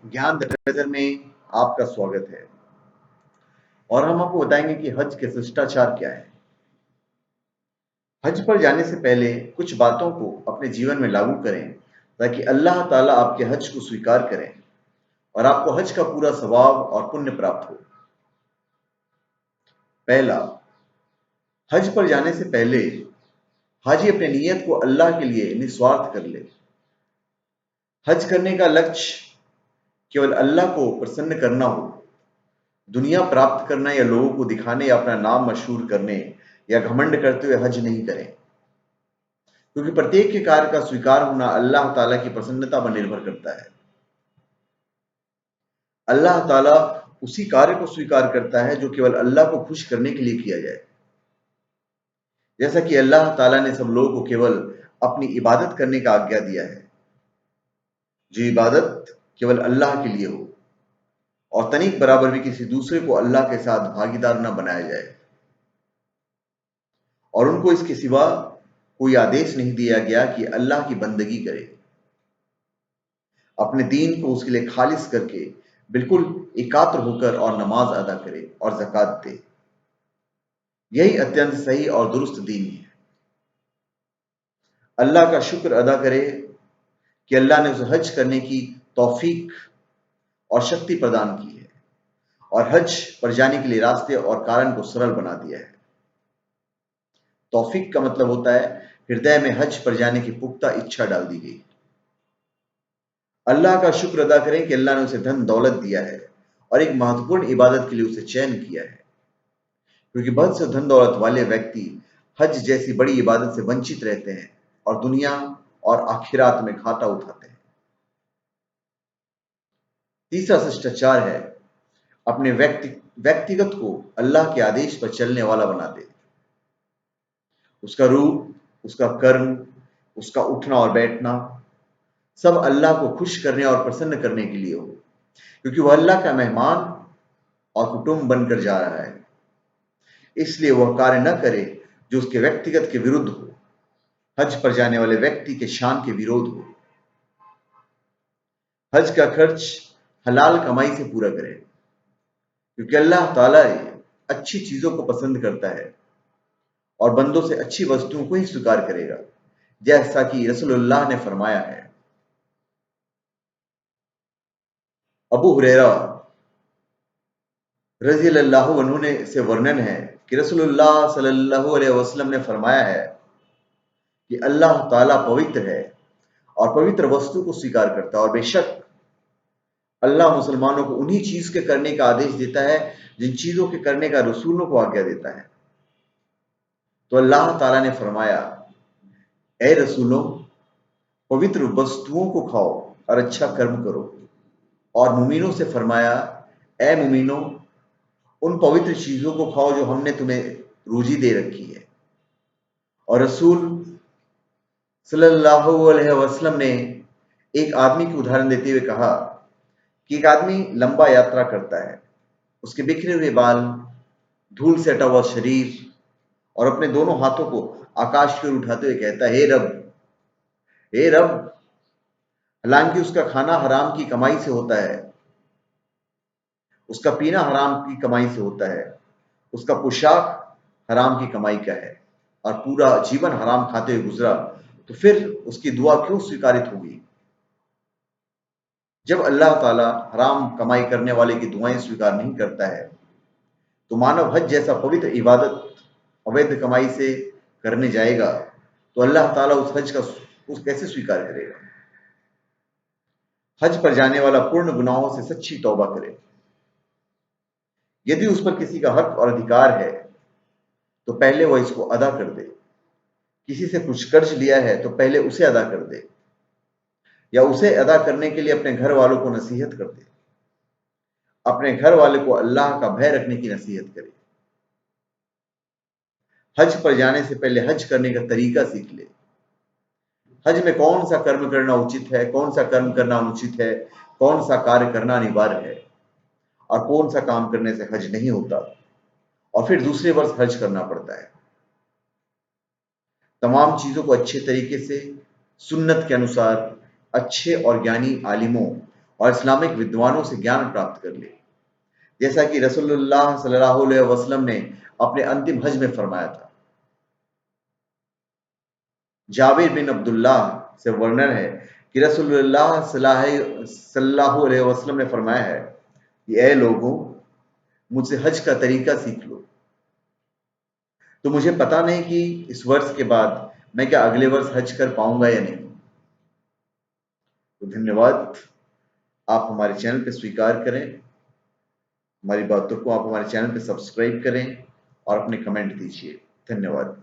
ज्ञान the treasure में आपका स्वागत है और हम आपको बताएंगे कि हज के शिष्टाचार क्या है। हज पर जाने से पहले कुछ बातों को अपने जीवन में लागू करें ताकि अल्लाह ताला आपके हज को स्वीकार करें और आपको हज का पूरा सवाब और पुण्य प्राप्त हो। पहला, हज पर जाने से पहले हाजी अपनी नीयत को अल्लाह के लिए निस्वार्थ कर ले। हज करने का लक्ष्य केवल अल्लाह को प्रसन्न करना हो, दुनिया प्राप्त करना या लोगों को दिखाने या अपना नाम मशहूर करने या घमंड करते हुए हज नहीं करें, क्योंकि प्रत्येक के कार्य का स्वीकार होना अल्लाह ताला की प्रसन्नता पर निर्भर करता है। अल्लाह ताला उसी कार्य को स्वीकार करता है जो केवल अल्लाह को खुश करने के लिए किया जाए। जैसा कि अल्लाह ताला ने सब लोगों को केवल अपनी इबादत करने का आज्ञा दिया है, जो इबादत केवल अल्लाह के लिए हो और तनिक बराबर भी किसी दूसरे को अल्लाह के साथ भागीदार न बनाया जाए, और उनको इसके सिवा कोई आदेश नहीं दिया गया कि अल्लाह की बंदगी करे। अपने दीन को उसके लिए खालिस करके बिल्कुल एकात्र होकर और नमाज अदा करे और ज़कात दे। यही अत्यंत सही और दुरुस्त दीन है। अल्लाह का शुक्र अदा करे कि अल्लाह ने उसे हज करने की तौफीक और शक्ति प्रदान की है और हज पर जाने के लिए रास्ते और कारण को सरल बना दिया है। तौफीक का मतलब होता है हृदय में हज पर जाने की पुख्ता इच्छा डाल दी गई। अल्लाह का शुक्र अदा करें कि अल्लाह ने उसे धन दौलत दिया है और एक महत्वपूर्ण इबादत के लिए उसे चयन किया है, क्योंकि बहुत से धन दौलत वाले व्यक्ति हज जैसी बड़ी इबादत से वंचित रहते हैं और दुनिया और आखिरात में घाटा उठाते हैं। तीसरा शिष्टाचार है अपने व्यक्तिगत को अल्लाह के आदेश पर चलने वाला बना दे। उसका रूप, उसका कर्म, उसका उठना और बैठना सब अल्लाह को खुश करने और प्रसन्न करने के लिए हो, क्योंकि वह अल्लाह का मेहमान और कुटुंब बनकर जा रहा है। इसलिए वह कार्य न करे जो उसके व्यक्तिगत के विरुद्ध हो, हज पर जाने वाले व्यक्ति के शान के विरोध हो। हज का खर्च हलाल कमाई से पूरा करें, क्योंकि अल्लाह ताला अच्छी चीजों को पसंद करता है और बंदों से अच्छी वस्तुओं को ही स्वीकार करेगा, जैसा कि रसूलुल्लाह ने फरमाया है। अबू हुरैरा रज़ी अल्लाहु अन्हु ने से वर्णन है कि रसूलुल्लाह सल्लल्लाहु अलैहि वसल्लम ने फरमाया है कि अल्लाह ताला पवित्र है और पवित्र वस्तु को स्वीकार करता है, और बेशक अल्लाह मुसलमानों को उन्हीं चीज के करने का आदेश देता है जिन चीजों के करने का रसूलों को आज्ञा देता है। तो अल्लाह ताला ने फरमाया, ए रसूलों, पवित्र वस्तुओं को खाओ और अच्छा कर्म करो। और मुमीनों से फरमाया, ए मुमीनों, उन पवित्र चीजों को खाओ जो हमने तुम्हें रोजी दे रखी है। और रसूल सल्लल्लाहु अलैहि वसल्लम ने एक आदमी की उदाहरण देते हुए कहा कि एक आदमी लंबा यात्रा करता है, उसके बिखरे हुए बाल, धूल से अटा हुआ शरीर और अपने दोनों हाथों को आकाश की ओर उठाते हुए कहता है, हे रब, हे रब। हालांकि उसका खाना हराम की कमाई से होता है, उसका पीना हराम की कमाई से होता है, उसका पोशाक हराम की कमाई का है और पूरा जीवन हराम खाते हुए गुजरा, तो फिर उसकी दुआ क्यों स्वीकारित होगी? जब अल्लाह ताला हराम कमाई करने वाले की दुआएं स्वीकार नहीं करता है, तो मानव हज जैसा पवित्र इबादत अवैध कमाई से करने जाएगा तो अल्लाह ताला उस हज का उस कैसे स्वीकार करेगा? हज पर जाने वाला पूर्ण गुनाहों से सच्ची तौबा करे। यदि उस पर किसी का हक और अधिकार है तो पहले वह इसको अदा कर दे। किसी से कुछ कर्ज लिया है तो पहले उसे अदा कर दे, या उसे अदा करने के लिए अपने घर वालों को नसीहत कर दे। अपने घर वाले को अल्लाह का भय रखने की नसीहत करे। हज पर जाने से पहले हज करने का तरीका सीख ले। हज में कौन सा कर्म करना उचित है, कौन सा कर्म करना अनुचित है, कौन सा कार्य करना अनिवार्य है और कौन सा काम करने से हज नहीं होता और फिर दूसरे वर्ष हज करना पड़ता है। तमाम चीजों को अच्छे तरीके से सुन्नत के अनुसार अच्छे और ज्ञानी आलिमों और इस्लामिक विद्वानों से ज्ञान प्राप्त कर ले, जैसा कि रसूलुल्लाह सल्लल्लाहु अलैहि वसल्लम ने अपने अंतिम हज में फरमाया था। जाबिर बिन अब्दुल्लाह से वर्णन है कि रसूलुल्लाह सल्लल्लाहु अलैहि वसल्लम ने फरमाया है कि ऐ लोगों, मुझसे हज का तरीका सीख लो। तो मुझे पता नहीं कि इस वर्ष के बाद मैं क्या अगले वर्ष हज कर पाऊंगा या नहीं। तो धन्यवाद, आप हमारे चैनल पे स्वीकार करें, हमारी बातों को आप हमारे चैनल पे सब्सक्राइब करें और अपने कमेंट दीजिए। धन्यवाद।